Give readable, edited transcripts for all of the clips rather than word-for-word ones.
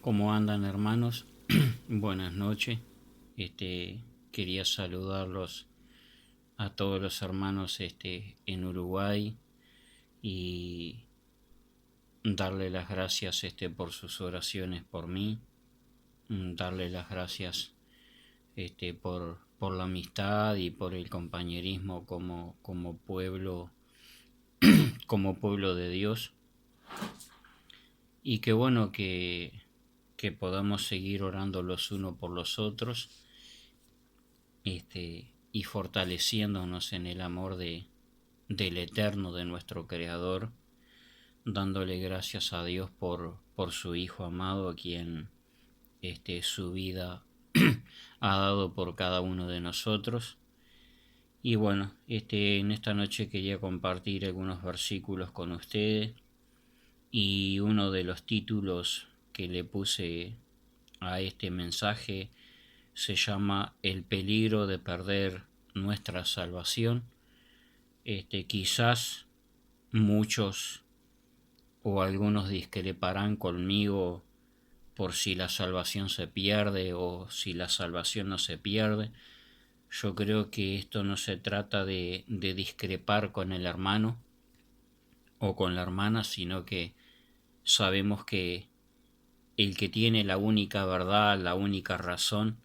¿Cómo andan, hermanos? Buenas noches. Quería saludarlos a todos los hermanos en Uruguay y darle las gracias por sus oraciones por mí, darle las gracias por la amistad y por el compañerismo como pueblo de Dios. Y qué bueno que podamos seguir orando los unos por los otros, y fortaleciéndonos en el amor del Eterno, de nuestro Creador, dándole gracias a Dios por su Hijo amado, a quien su vida ha dado por cada uno de nosotros. Y bueno, en esta noche quería compartir algunos versículos con ustedes, y uno de los títulos que le puse a este mensaje se llama El peligro de perder nuestra salvación. Quizás muchos o algunos discreparán conmigo por si la salvación se pierde o si la salvación no se pierde. Yo creo que esto no se trata de discrepar con el hermano o con la hermana, sino que sabemos que el que tiene la única verdad, la única razón,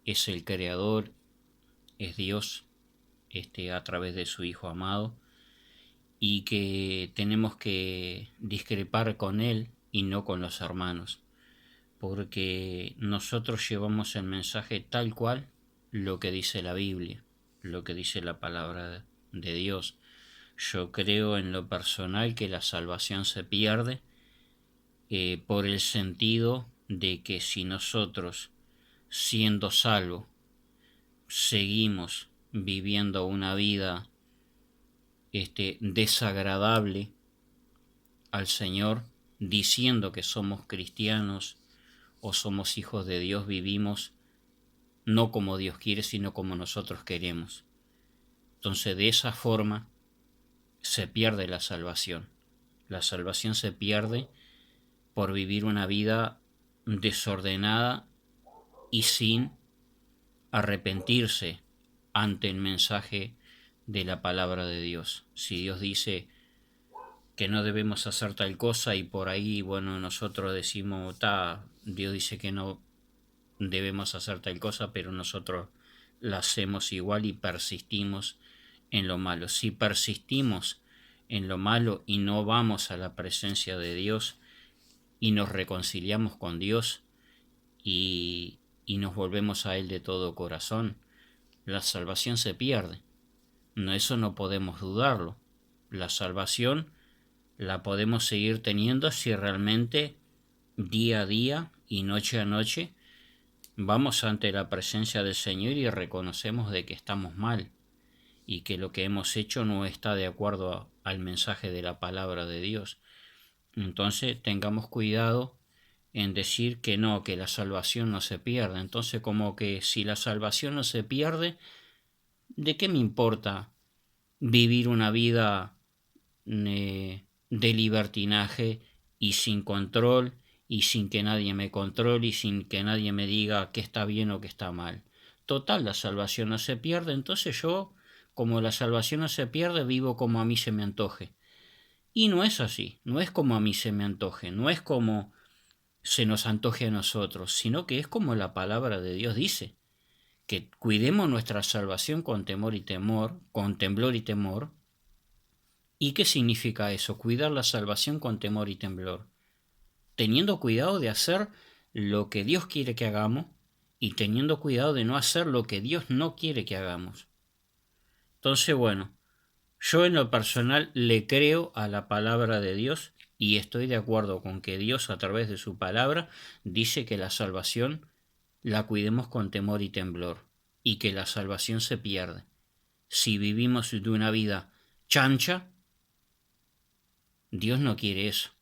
es el Creador, es Dios, a través de su Hijo amado, y que tenemos que discrepar con Él y no con los hermanos, porque nosotros llevamos el mensaje tal cual lo que dice la Biblia, lo que dice la palabra de Dios. Yo creo en lo personal que la salvación se pierde, por el sentido de que si nosotros, siendo salvos, seguimos viviendo una vida desagradable al Señor, diciendo que somos cristianos o somos hijos de Dios, vivimos no como Dios quiere, sino como nosotros queremos. Entonces, de esa forma se pierde la salvación. La salvación se pierde por vivir una vida desordenada y sin arrepentirse ante el mensaje de la palabra de Dios. Si Dios dice que no debemos hacer tal cosa y por ahí, bueno, nosotros decimos, Dios dice que no debemos hacer tal cosa, pero nosotros la hacemos igual y persistimos en lo malo. Si persistimos en lo malo y no vamos a la presencia de Dios y nos reconciliamos con Dios y nos volvemos a Él de todo corazón, la salvación se pierde. No, eso no podemos dudarlo. La salvación la podemos seguir teniendo si realmente día a día y noche a noche vamos ante la presencia del Señor y reconocemos de que estamos mal y que lo que hemos hecho no está de acuerdo al mensaje de la palabra de Dios. Entonces tengamos cuidado en decir que no, que la salvación no se pierde. Entonces, como que si la salvación no se pierde, ¿de qué me importa vivir una vida de libertinaje y sin control y sin que nadie me controle y sin que nadie me diga qué está bien o qué está mal? Total, la salvación no se pierde, entonces yo, como la salvación no se pierde, vivo como a mí se me antoje. Y no es así, no es como a mí se me antoje, no es como se nos antoje a nosotros, sino que es como la palabra de Dios dice, que cuidemos nuestra salvación con temor y temor, con temblor y temor. ¿Y qué significa eso? Cuidar la salvación con temor y temblor, teniendo cuidado de hacer lo que Dios quiere que hagamos y teniendo cuidado de no hacer lo que Dios no quiere que hagamos. Entonces, bueno, yo en lo personal le creo a la palabra de Dios y estoy de acuerdo con que Dios, a través de su palabra, dice que la salvación la cuidemos con temor y temblor y que la salvación se pierde si vivimos de una vida chancha. Dios no quiere eso.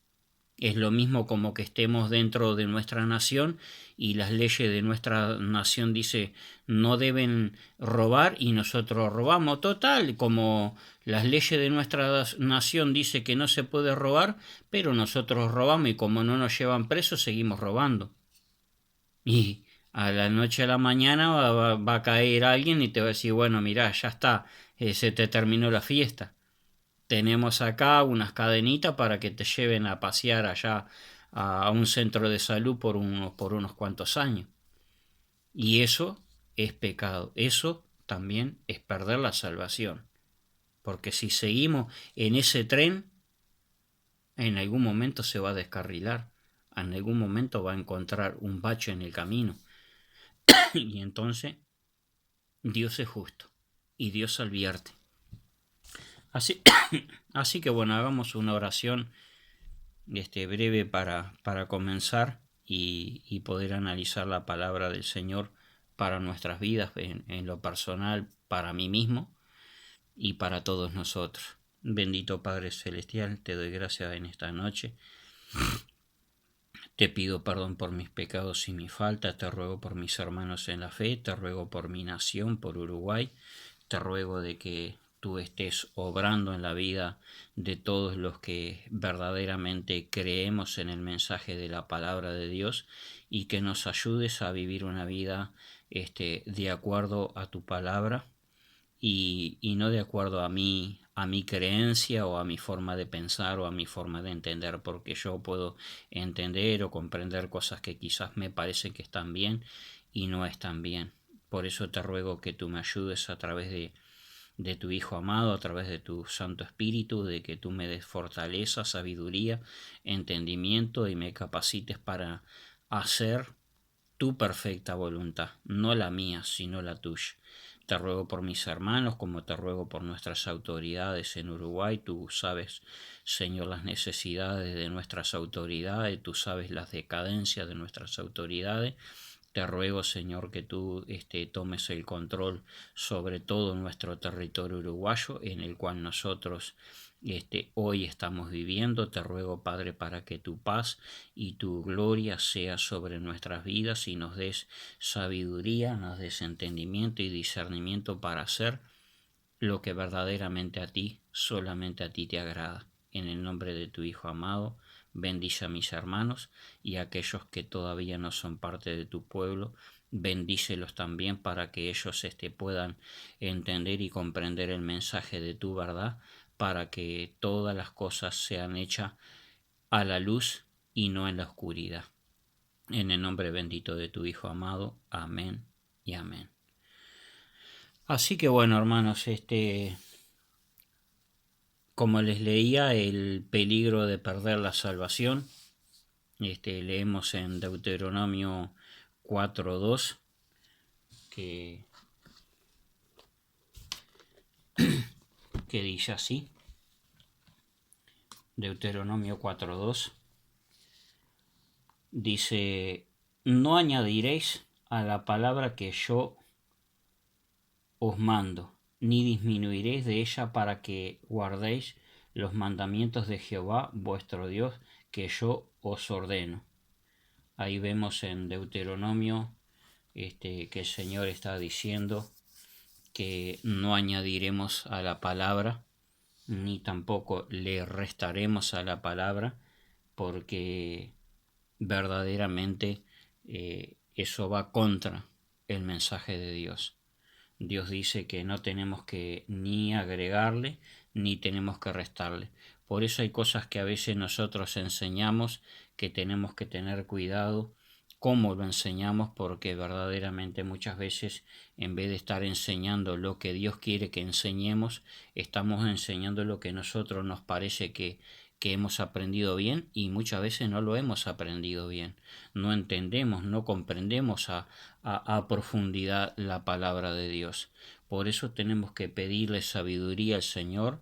Es lo mismo como que estemos dentro de nuestra nación y las leyes de nuestra nación dice no deben robar y nosotros robamos. Total, como las leyes de nuestra nación dice que no se puede robar, pero nosotros robamos y como no nos llevan presos seguimos robando. Y a la noche a la mañana va a caer alguien y te va a decir, bueno, mirá, ya está, se te terminó la fiesta. Tenemos acá unas cadenitas para que te lleven a pasear allá a un centro de salud por unos cuantos años. Y eso es pecado. Eso también es perder la salvación. Porque si seguimos en ese tren, en algún momento se va a descarrilar. En algún momento va a encontrar un bache en el camino. Y entonces Dios es justo. Y Dios advierte. Así, así que bueno, hagamos una oración breve para comenzar y poder analizar la palabra del Señor para nuestras vidas, en lo personal, para mí mismo y para todos nosotros. Bendito Padre Celestial, te doy gracias en esta noche. Te pido perdón por mis pecados y mis faltas, te ruego por mis hermanos en la fe, te ruego por mi nación, por Uruguay, te ruego de que tú estés obrando en la vida de todos los que verdaderamente creemos en el mensaje de la palabra de Dios y que nos ayudes a vivir una vida de acuerdo a tu palabra y no de acuerdo a mi creencia o a mi forma de pensar o a mi forma de entender, porque yo puedo entender o comprender cosas que quizás me parecen que están bien y no están bien. Por eso te ruego que tú me ayudes a través de tu Hijo amado, a través de tu Santo Espíritu, de que tú me des fortaleza, sabiduría, entendimiento y me capacites para hacer tu perfecta voluntad, no la mía, sino la tuya. Te ruego por mis hermanos, como te ruego por nuestras autoridades en Uruguay. Tú sabes, Señor, las necesidades de nuestras autoridades, tú sabes las decadencias de nuestras autoridades. Te ruego, Señor, que tú tomes el control sobre todo nuestro territorio uruguayo, en el cual nosotros hoy estamos viviendo. Te ruego, Padre, para que tu paz y tu gloria sea sobre nuestras vidas y nos des sabiduría, nos des entendimiento y discernimiento para hacer lo que verdaderamente a ti, solamente a ti te agrada. En el nombre de tu Hijo amado, bendice a mis hermanos y a aquellos que todavía no son parte de tu pueblo, bendícelos también para que ellos puedan entender y comprender el mensaje de tu verdad, para que todas las cosas sean hechas a la luz y no en la oscuridad. En el nombre bendito de tu Hijo amado, amén y amén. Así que bueno, hermanos, como les leía, el peligro de perder la salvación, leemos en Deuteronomio 4:2 que, que dice así, Deuteronomio 4:2 dice, no añadiréis a la palabra que yo os mando, ni disminuiréis de ella para que guardéis los mandamientos de Jehová vuestro Dios que yo os ordeno. Ahí vemos en Deuteronomio que el Señor está diciendo que no añadiremos a la palabra, ni tampoco le restaremos a la palabra, porque verdaderamente eso va contra el mensaje de Dios. Dios dice que no tenemos que ni agregarle ni tenemos que restarle. Por eso hay cosas que a veces nosotros enseñamos que tenemos que tener cuidado cómo lo enseñamos, porque verdaderamente muchas veces en vez de estar enseñando lo que Dios quiere que enseñemos, estamos enseñando lo que a nosotros nos parece que hemos aprendido bien y muchas veces no lo hemos aprendido bien. No entendemos, no comprendemos a profundidad la palabra de Dios. Por eso tenemos que pedirle sabiduría al Señor,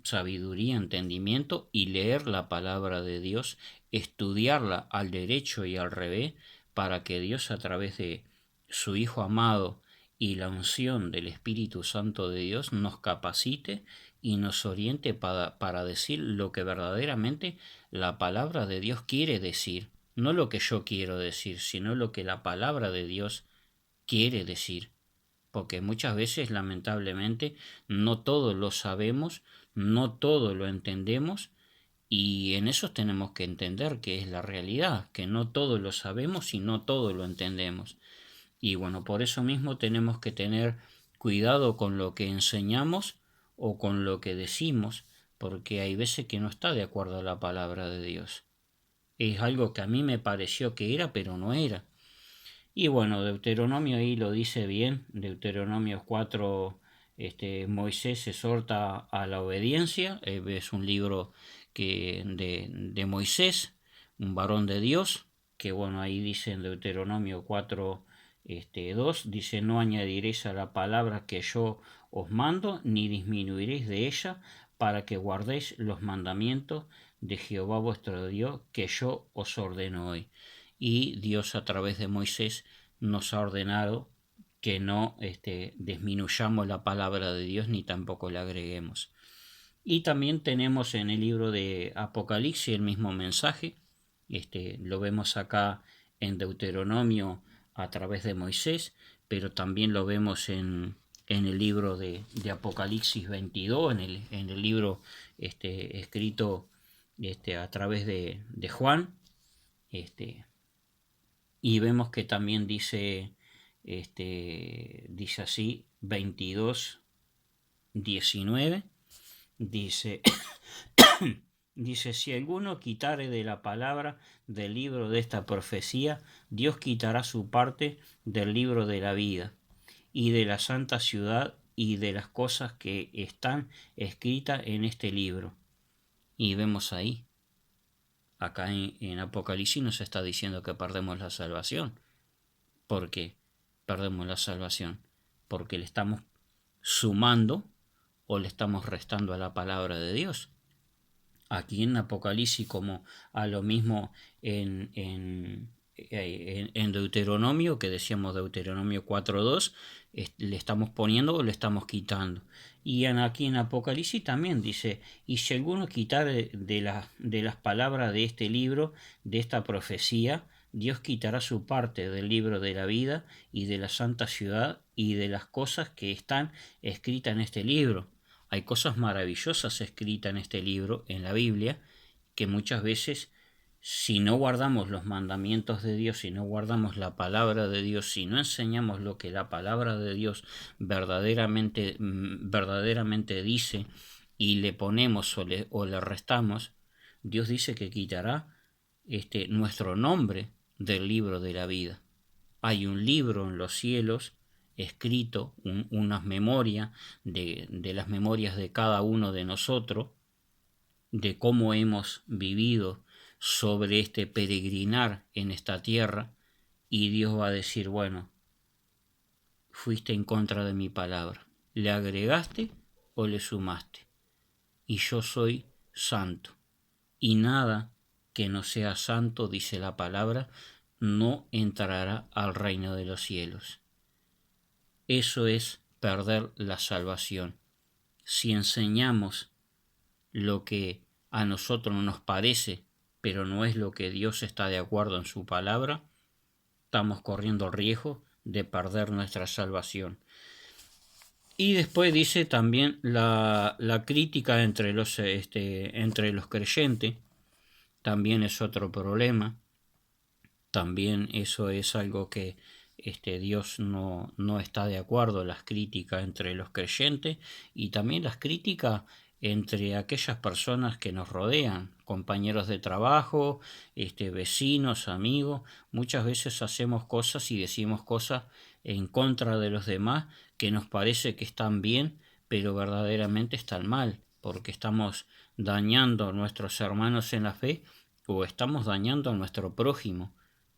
sabiduría, entendimiento y leer la palabra de Dios, estudiarla al derecho y al revés, para que Dios a través de su Hijo amado y la unción del Espíritu Santo de Dios nos capacite y nos oriente para decir lo que verdaderamente la palabra de Dios quiere decir, no lo que yo quiero decir, sino lo que la palabra de Dios quiere decir. Porque muchas veces, lamentablemente, no todo lo sabemos, no todo lo entendemos, y en eso tenemos que entender que es la realidad, que no todo lo sabemos y no todo lo entendemos. Y bueno, por eso mismo tenemos que tener cuidado con lo que enseñamos o con lo que decimos, porque hay veces que no está de acuerdo a la palabra de Dios. Es algo que a mí me pareció que era, pero no era. Y bueno, Deuteronomio ahí lo dice bien, Deuteronomio 4, Moisés exhorta a la obediencia, es un libro de Moisés, un varón de Dios, que bueno, ahí dice en Deuteronomio 4, 2, dice: no añadiréis a la palabra que yo os mando, ni disminuiréis de ella, para que guardéis los mandamientos de Jehová vuestro Dios, que yo os ordeno hoy. Y Dios, a través de Moisés, nos ha ordenado que no disminuyamos la palabra de Dios ni tampoco la agreguemos. Y también tenemos en el libro de Apocalipsis el mismo mensaje. Lo vemos acá en Deuteronomio a través de Moisés, pero también lo vemos en el libro de Apocalipsis 22, en el libro escrito a través de Juan. Y vemos que también dice así, 22, 19, dice, dice: si alguno quitare de la palabra del libro de esta profecía, Dios quitará su parte del libro de la vida, y de la santa ciudad, y de las cosas que están escritas en este libro. Y vemos ahí, acá en Apocalipsis nos está diciendo que perdemos la salvación. ¿Por qué perdemos la salvación? Porque le estamos sumando o le estamos restando a la palabra de Dios. Aquí en Apocalipsis, como a lo mismo en Deuteronomio, que decíamos Deuteronomio 4.2, le estamos poniendo o le estamos quitando. Y aquí en Apocalipsis también dice: y si alguno quitare de las palabras de este libro, de esta profecía, Dios quitará su parte del libro de la vida y de la santa ciudad y de las cosas que están escritas en este libro. Hay cosas maravillosas escritas en este libro, en la Biblia, que muchas veces, si no guardamos los mandamientos de Dios, si no guardamos la palabra de Dios, si no enseñamos lo que la palabra de Dios verdaderamente dice, y le ponemos o le restamos, Dios dice que quitará nuestro nombre del libro de la vida. Hay un libro en los cielos escrito, unas memorias de las memorias de cada uno de nosotros, de cómo hemos vivido sobre este peregrinar en esta tierra, y Dios va a decir: bueno, fuiste en contra de mi palabra, le agregaste o le sumaste, y yo soy santo, y nada que no sea santo, dice la palabra, no entrará al reino de los cielos. Eso es perder la salvación. Si enseñamos lo que a nosotros nos parece, pero no es lo que Dios está de acuerdo en su palabra, estamos corriendo riesgo de perder nuestra salvación. Y después dice también la crítica entre los creyentes, también es otro problema. También eso es algo que Dios no está de acuerdo, las críticas entre los creyentes y también las críticas entre aquellas personas que nos rodean, compañeros de trabajo, vecinos, amigos. Muchas veces hacemos cosas y decimos cosas en contra de los demás que nos parece que están bien, pero verdaderamente están mal, porque estamos dañando a nuestros hermanos en la fe o estamos dañando a nuestro prójimo.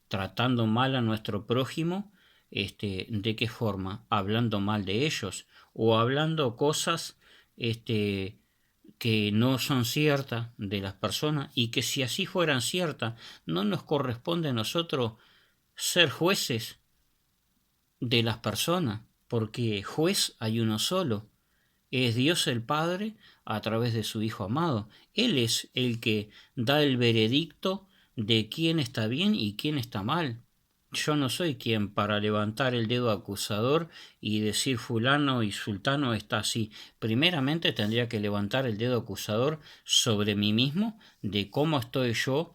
Tratando mal a nuestro prójimo, ¿de qué forma? Hablando mal de ellos o hablando cosas que no son ciertas de las personas, y que si así fueran ciertas, no nos corresponde a nosotros ser jueces de las personas, porque juez hay uno solo, es Dios el Padre a través de su Hijo amado. Él es el que da el veredicto de quién está bien y quién está mal. Yo no soy quien para levantar el dedo acusador y decir fulano y sultano está así. Primeramente tendría que levantar el dedo acusador sobre mí mismo de cómo estoy yo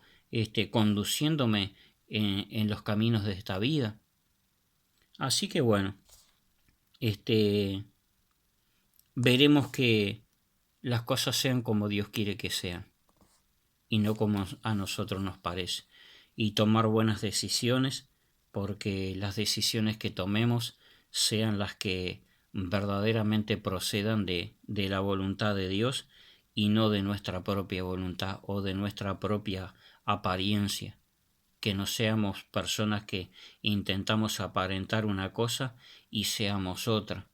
conduciéndome en los caminos de esta vida. Así que bueno, veremos que las cosas sean como Dios quiere que sean y no como a nosotros nos parece. Y tomar buenas decisiones, porque las decisiones que tomemos sean las que verdaderamente procedan de la voluntad de Dios y no de nuestra propia voluntad o de nuestra propia apariencia. Que no seamos personas que intentamos aparentar una cosa y seamos otra,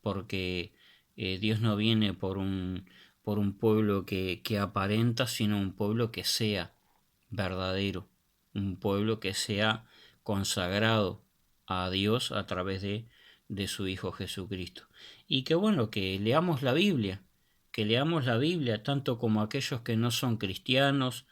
porque Dios no viene por un pueblo que aparenta, sino un pueblo que sea verdadero, un pueblo que sea consagrado a Dios a través de su Hijo Jesucristo. Y que bueno, que leamos la Biblia tanto como aquellos que no son cristianos,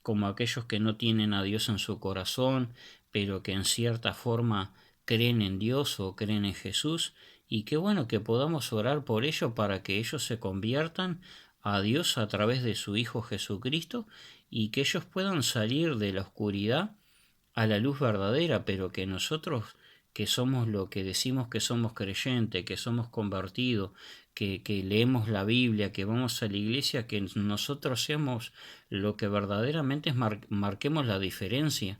como aquellos que no tienen a Dios en su corazón, pero que en cierta forma creen en Dios o creen en Jesús, y qué bueno que podamos orar por ellos para que ellos se conviertan a Dios a través de su Hijo Jesucristo y que ellos puedan salir de la oscuridad a la luz verdadera, pero que nosotros que somos lo que decimos que somos creyentes, que somos convertidos, que leemos la Biblia, que vamos a la iglesia, que nosotros seamos lo que verdaderamente marquemos la diferencia,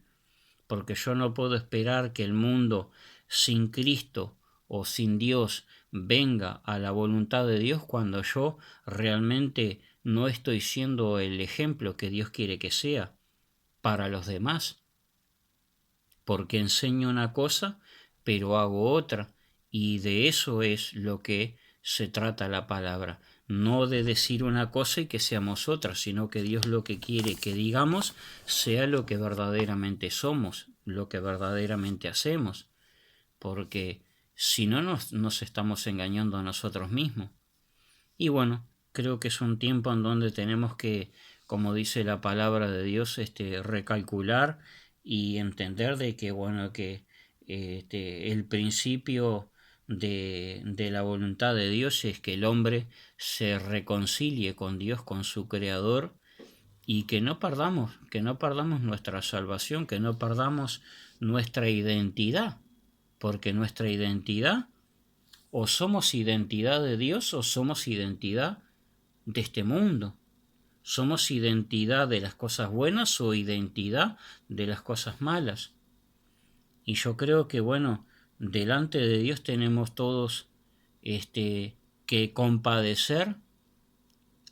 porque yo no puedo esperar que el mundo sin Cristo o sin Dios venga a la voluntad de Dios cuando yo realmente no estoy siendo el ejemplo que Dios quiere que sea para los demás, porque enseño una cosa pero hago otra, y de eso es lo que se trata la palabra, no de decir una cosa y que seamos otra, sino que Dios lo que quiere que digamos sea lo que verdaderamente somos, lo que verdaderamente hacemos, porque si no nos estamos engañando a nosotros mismos. Y bueno, creo que es un tiempo en donde tenemos que, como dice la palabra de Dios, recalcular y entender de que, bueno, que el principio de la voluntad de Dios es que el hombre se reconcilie con Dios, con su Creador, y que no perdamos nuestra salvación, que no perdamos nuestra identidad, porque nuestra identidad o somos identidad de Dios o somos identidad de este mundo. Somos identidad de las cosas buenas o identidad de las cosas malas. Y yo creo que, bueno, delante de Dios tenemos todos que compadecer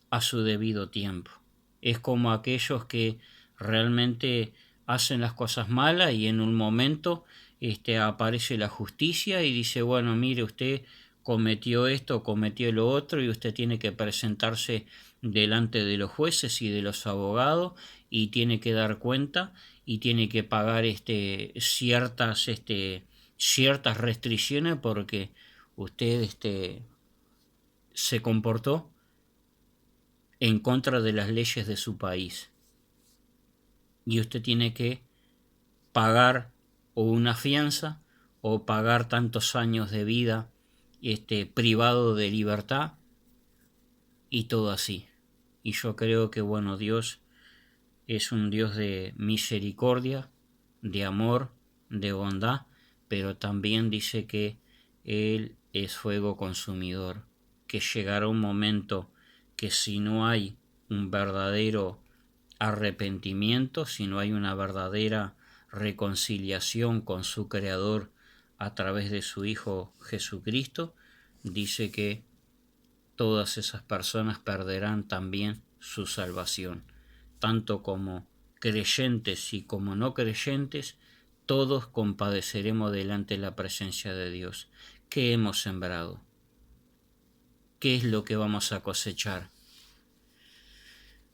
a su debido tiempo. Es como aquellos que realmente hacen las cosas malas y en un momento aparece la justicia y dice, bueno, mire, usted cometió esto, cometió lo otro y usted tiene que presentarse delante de los jueces y de los abogados y tiene que dar cuenta y tiene que pagar ciertas restricciones porque usted se comportó en contra de las leyes de su país y usted tiene que pagar o una fianza o pagar tantos años de vida privado de libertad y todo así. Y yo creo que bueno, Dios es un Dios de misericordia, de amor, de bondad, pero también dice que Él es fuego consumidor, que llegará un momento que si no hay un verdadero arrepentimiento, si no hay una verdadera reconciliación con su Creador a través de su Hijo Jesucristo, dice que todas esas personas perderán también su salvación, tanto como creyentes y como no creyentes, todos compadeceremos delante de la presencia de Dios. ¿Qué hemos sembrado? ¿Qué es lo que vamos a cosechar?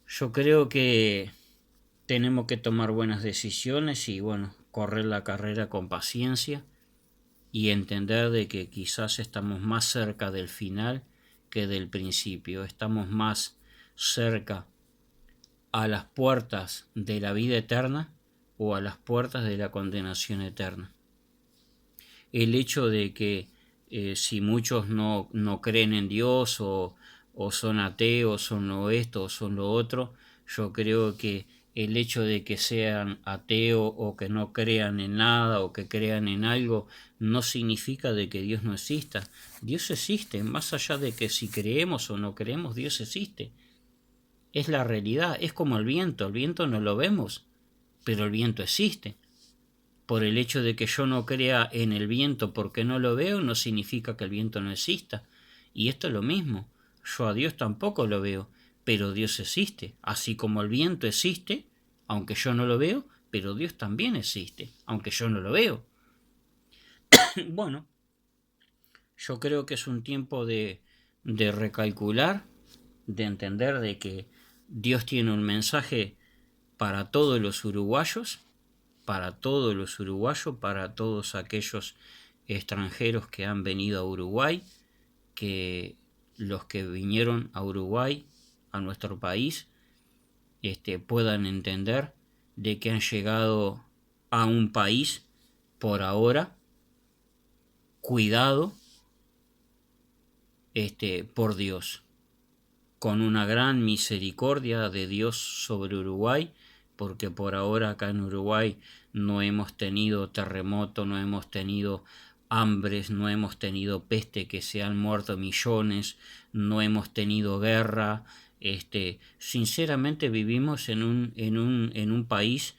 Yo creo que tenemos que tomar buenas decisiones y bueno, correr la carrera con paciencia y entender de que quizás estamos más cerca del final que del principio. Estamos más cerca a las puertas de la vida eterna o a las puertas de la condenación eterna. El hecho de que si muchos no creen en Dios o son ateos, son lo esto o son lo otro, yo creo que el hecho de que sean ateos o que no crean en nada o que crean en algo no significa de que Dios no exista. Dios existe, más allá de que si creemos o no creemos, Dios existe. Es la realidad, es como el viento no lo vemos, pero el viento existe. Por el hecho de que yo no crea en el viento porque no lo veo, no significa que el viento no exista. Y esto es lo mismo, yo a Dios tampoco lo veo, pero Dios existe, así como el viento existe, aunque yo no lo veo, pero Dios también existe, aunque yo no lo veo. Bueno, yo creo que es un tiempo de recalcular, de entender de que Dios tiene un mensaje para todos los uruguayos, para todos aquellos extranjeros que han venido a Uruguay, que los que vinieron a Uruguay, a nuestro país, puedan entender de que han llegado a un país por ahora cuidado por Dios, con una gran misericordia de Dios sobre Uruguay, porque por ahora acá en Uruguay no hemos tenido terremoto, no hemos tenido hambres, no hemos tenido peste que se han muerto millones, no hemos tenido guerra. Sinceramente vivimos en un país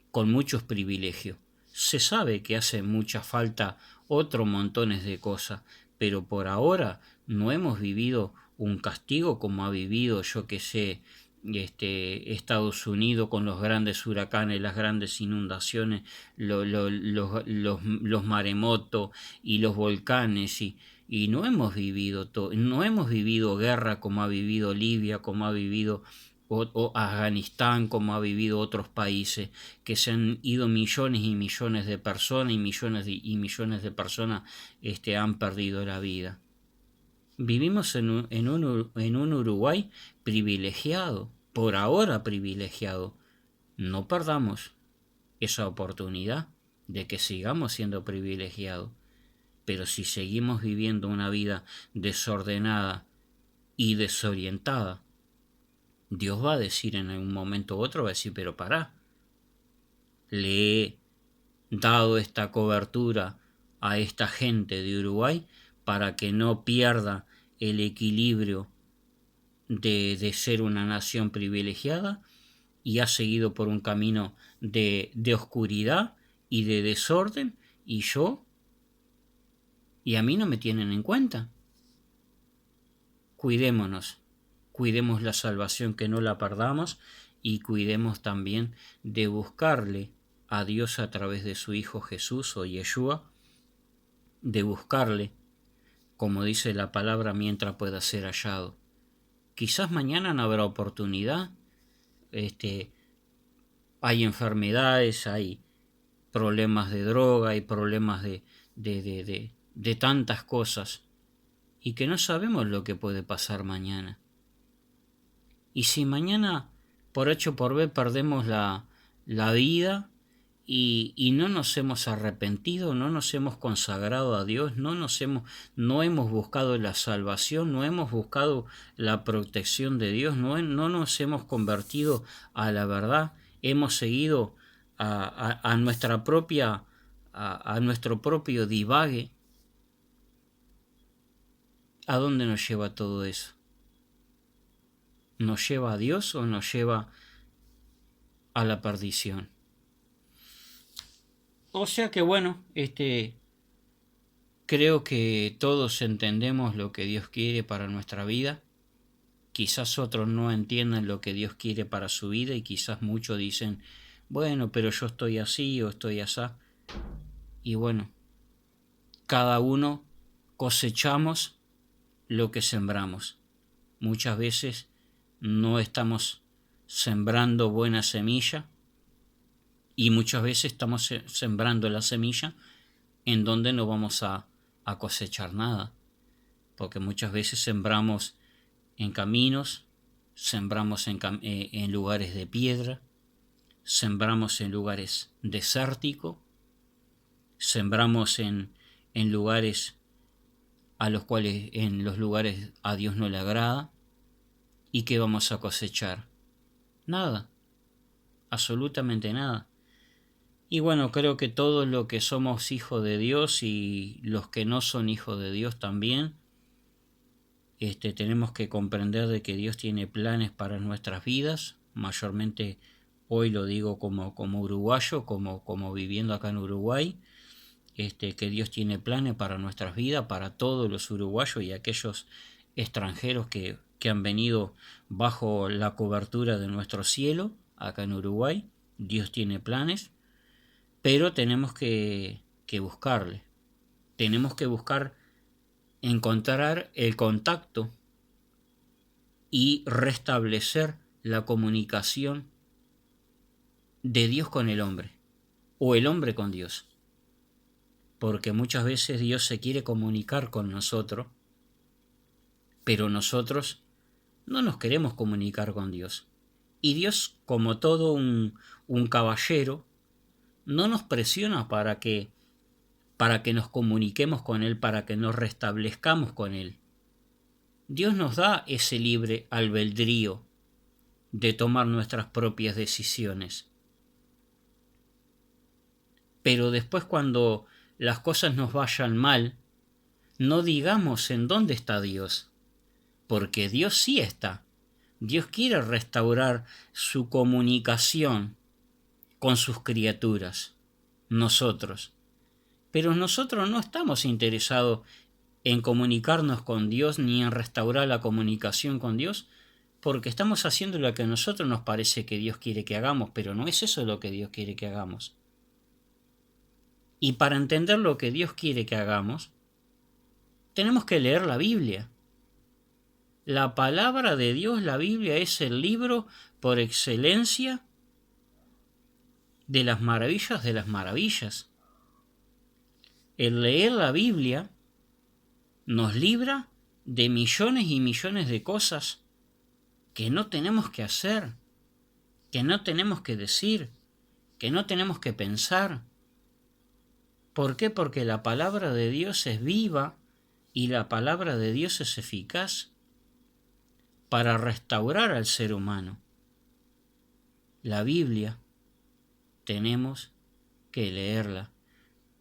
con muchos privilegios. Se sabe que hace mucha falta otros montones de cosas, pero por ahora no hemos vivido un castigo como ha vivido, yo que sé, Estados Unidos con los grandes huracanes, las grandes inundaciones, los maremotos y los volcanes y no hemos vivido no hemos vivido guerra como ha vivido Libia, como ha vivido o Afganistán, como ha vivido otros países, que se han ido millones y millones de personas y millones de personas han perdido la vida. Vivimos en un Uruguay privilegiado, por ahora privilegiado. No perdamos esa oportunidad de que sigamos siendo privilegiados. Pero si seguimos viviendo una vida desordenada y desorientada, Dios va a decir en algún momento u otro, va a decir, pero pará, le he dado esta cobertura a esta gente de Uruguay para que no pierda el equilibrio de ser una nación privilegiada y ha seguido por un camino de oscuridad y de desorden y a mí no me tienen en cuenta. Cuidémonos, cuidemos la salvación, que no la perdamos, y cuidemos también de buscarle a Dios a través de su Hijo Jesús o Yeshua, de buscarle, como dice la palabra, mientras pueda ser hallado. Quizás mañana no habrá oportunidad, hay enfermedades, hay problemas de droga, hay problemas de tantas cosas, y que no sabemos lo que puede pasar mañana. Y si mañana, por H o por B, perdemos la vida y no nos hemos arrepentido, no nos hemos consagrado a Dios, no hemos buscado la salvación, no hemos buscado la protección de Dios, no nos hemos convertido a la verdad, hemos seguido a nuestra propia, a nuestro propio divague, ¿a dónde nos lleva todo eso? ¿Nos lleva a Dios o nos lleva a la perdición? O sea que bueno, creo que todos entendemos lo que Dios quiere para nuestra vida. Quizás otros no entiendan lo que Dios quiere para su vida y quizás muchos dicen, bueno, pero yo estoy así o estoy así. Y bueno, cada uno cosechamos lo que sembramos. Muchas veces no estamos sembrando buena semilla y muchas veces estamos sembrando la semilla en donde no vamos a cosechar nada. porque muchas veces sembramos en caminos, sembramos en lugares de piedra, sembramos en lugares desérticos, sembramos en lugares a los cuales en los lugares a Dios no le agrada. ¿Y qué vamos a cosechar? Nada, absolutamente nada. Y bueno, creo que todos los que somos hijos de Dios y los que no son hijos de Dios también, tenemos que comprender de que Dios tiene planes para nuestras vidas, mayormente hoy lo digo como uruguayo, como viviendo acá en Uruguay, que Dios tiene planes para nuestras vidas, para todos los uruguayos y aquellos extranjeros que han venido bajo la cobertura de nuestro cielo, acá en Uruguay. Dios tiene planes, pero tenemos que buscarle. Tenemos que buscar encontrar el contacto y restablecer la comunicación de Dios con el hombre, o el hombre con Dios. Porque muchas veces Dios se quiere comunicar con nosotros, pero nosotros no nos queremos comunicar con Dios. Y Dios, como todo un caballero, no nos presiona para que nos comuniquemos con Él, para que nos restablezcamos con Él. Dios nos da ese libre albedrío de tomar nuestras propias decisiones. Pero después, cuando las cosas nos vayan mal, no digamos en dónde está Dios, porque Dios sí está. Dios quiere restaurar su comunicación con sus criaturas, nosotros. Pero nosotros no estamos interesados en comunicarnos con Dios ni en restaurar la comunicación con Dios, porque estamos haciendo lo que a nosotros nos parece que Dios quiere que hagamos, pero no es eso lo que Dios quiere que hagamos. Y para entender lo que Dios quiere que hagamos, tenemos que leer la Biblia. La palabra de Dios, la Biblia, es el libro por excelencia de las maravillas de las maravillas. El leer la Biblia nos libra de millones y millones de cosas que no tenemos que hacer, que no tenemos que decir, que no tenemos que pensar. ¿Por qué? Porque la palabra de Dios es viva y la palabra de Dios es eficaz para restaurar al ser humano. La Biblia tenemos que leerla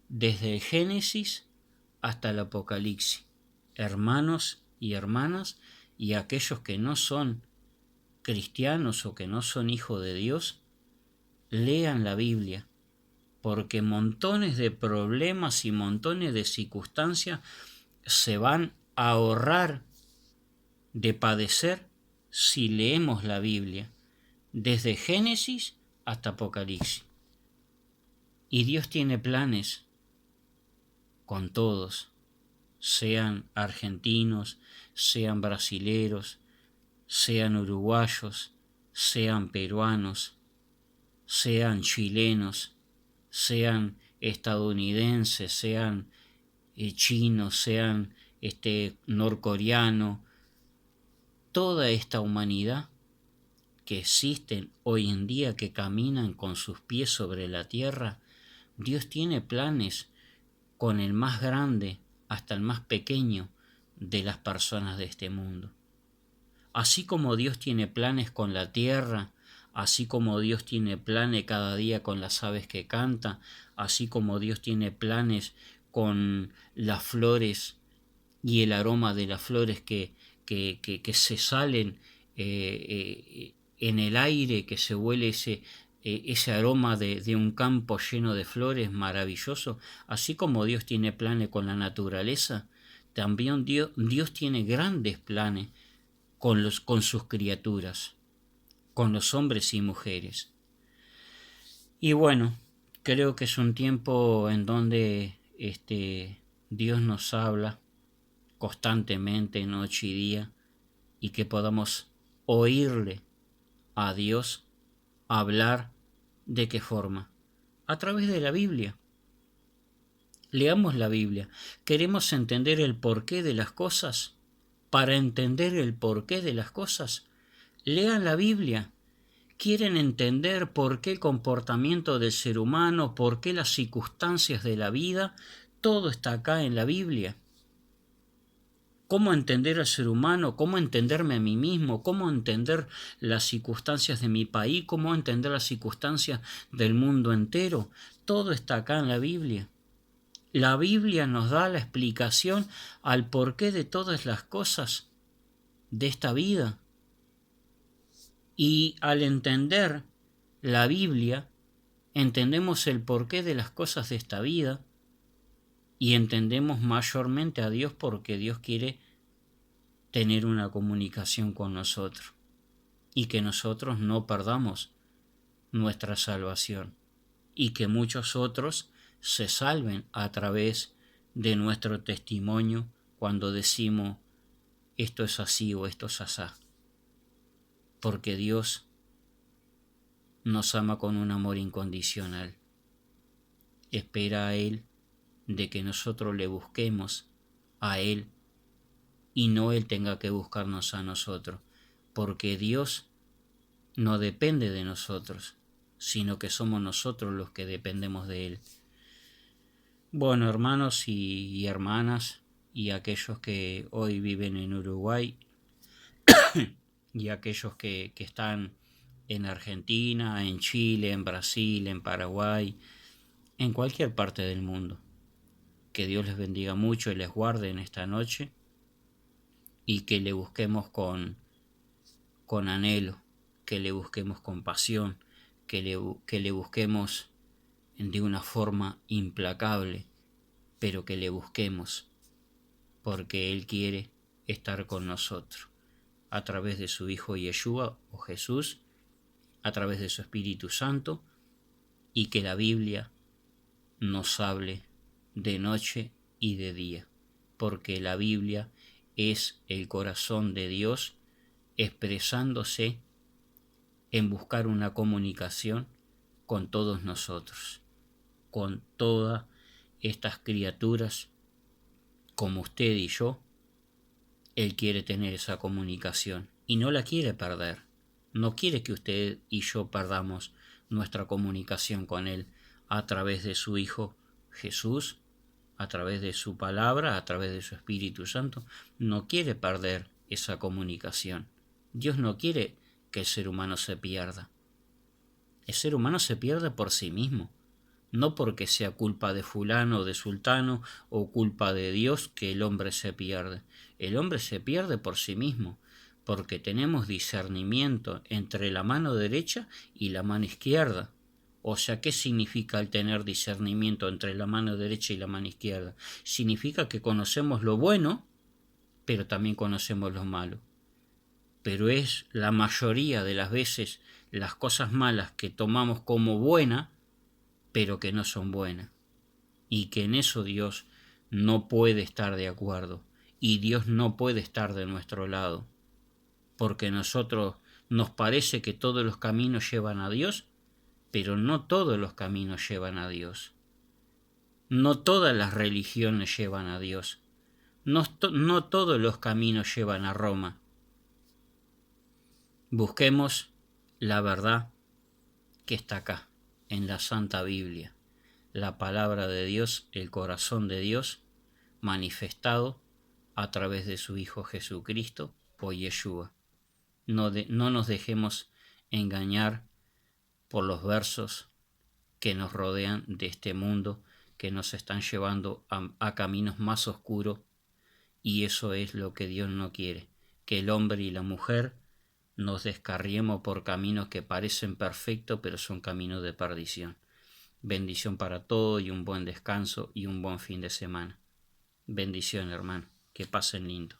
desde el Génesis hasta el Apocalipsis. Hermanos y hermanas, y aquellos que no son cristianos o que no son hijos de Dios, lean la Biblia, porque montones de problemas y montones de circunstancias se van a ahorrar de padecer si leemos la Biblia, desde Génesis hasta Apocalipsis. Y Dios tiene planes con todos, sean argentinos, sean brasileros, sean uruguayos, sean peruanos, sean chilenos, sean estadounidenses, sean chinos, sean norcoreanos. Toda esta humanidad que existen hoy en día, que caminan con sus pies sobre la tierra, Dios tiene planes con el más grande hasta el más pequeño de las personas de este mundo. Así como Dios tiene planes con la tierra, así como Dios tiene planes cada día con las aves que cantan, así como Dios tiene planes con las flores y el aroma de las flores que se salen en el aire, que se huele ese aroma de un campo lleno de flores maravilloso. Así como Dios tiene planes con la naturaleza, también Dios tiene grandes planes con sus criaturas, con los hombres y mujeres. Y bueno, creo que es un tiempo en donde Dios nos habla constantemente, noche y día, y que podamos oírle a Dios hablar. ¿De qué forma? A través de la Biblia. Leamos la Biblia. ¿Queremos entender el porqué de las cosas? Para entender el porqué de las cosas, lean la Biblia. ¿Quieren entender por qué el comportamiento del ser humano, por qué las circunstancias de la vida? Todo está acá en la Biblia. Cómo entender al ser humano, cómo entenderme a mí mismo, cómo entender las circunstancias de mi país, cómo entender las circunstancias del mundo entero. Todo está acá en la Biblia. La Biblia nos da la explicación al porqué de todas las cosas de esta vida. Y al entender la Biblia, entendemos el porqué de las cosas de esta vida y entendemos mayormente a Dios porque Dios quiere tener una comunicación con nosotros y que nosotros no perdamos nuestra salvación y que muchos otros se salven a través de nuestro testimonio cuando decimos esto es así o esto es asá, porque Dios nos ama con un amor incondicional. Espera a Él de que nosotros le busquemos a Él y no Él tenga que buscarnos a nosotros, porque Dios no depende de nosotros, sino que somos nosotros los que dependemos de Él. Bueno, hermanos y hermanas, y aquellos que hoy viven en Uruguay, y aquellos que están en Argentina, en Chile, en Brasil, en Paraguay, en cualquier parte del mundo. Que Dios les bendiga mucho y les guarde en esta noche y que le busquemos con anhelo, que le busquemos con pasión, que le busquemos de una forma implacable, pero que le busquemos porque Él quiere estar con nosotros a través de su Hijo Yeshua o Jesús, a través de su Espíritu Santo, y que la Biblia nos hable de noche y de día, porque la Biblia es el corazón de Dios expresándose en buscar una comunicación con todos nosotros, con todas estas criaturas como usted y yo. Él quiere tener esa comunicación y no la quiere perder. No quiere que usted y yo perdamos nuestra comunicación con Él a través de su Hijo Jesús, a través de su palabra, a través de su Espíritu Santo. No quiere perder esa comunicación. Dios no quiere que el ser humano se pierda. El ser humano se pierde por sí mismo, no porque sea culpa de fulano o de sultano o culpa de Dios que el hombre se pierde. El hombre se pierde por sí mismo, porque tenemos discernimiento entre la mano derecha y la mano izquierda. O sea, ¿qué significa el tener discernimiento entre la mano derecha y la mano izquierda? Significa que conocemos lo bueno, pero también conocemos lo malo. Pero es la mayoría de las veces las cosas malas que tomamos como buena, pero que no son buenas. Y que en eso Dios no puede estar de acuerdo. Y Dios no puede estar de nuestro lado. Porque nosotros nos parece que todos los caminos llevan a Dios, pero no todos los caminos llevan a Dios. No todas las religiones llevan a Dios. No todos los caminos llevan a Roma. Busquemos la verdad que está acá, en la Santa Biblia. La palabra de Dios, el corazón de Dios, manifestado a través de su Hijo Jesucristo o Yeshua. No nos dejemos engañar por los versos que nos rodean de este mundo, que nos están llevando a caminos más oscuros, y eso es lo que Dios no quiere, que el hombre y la mujer nos descarriemos por caminos que parecen perfectos, pero son caminos de perdición. Bendición para todos y un buen descanso y un buen fin de semana. Bendición, hermano. Que pasen lindo.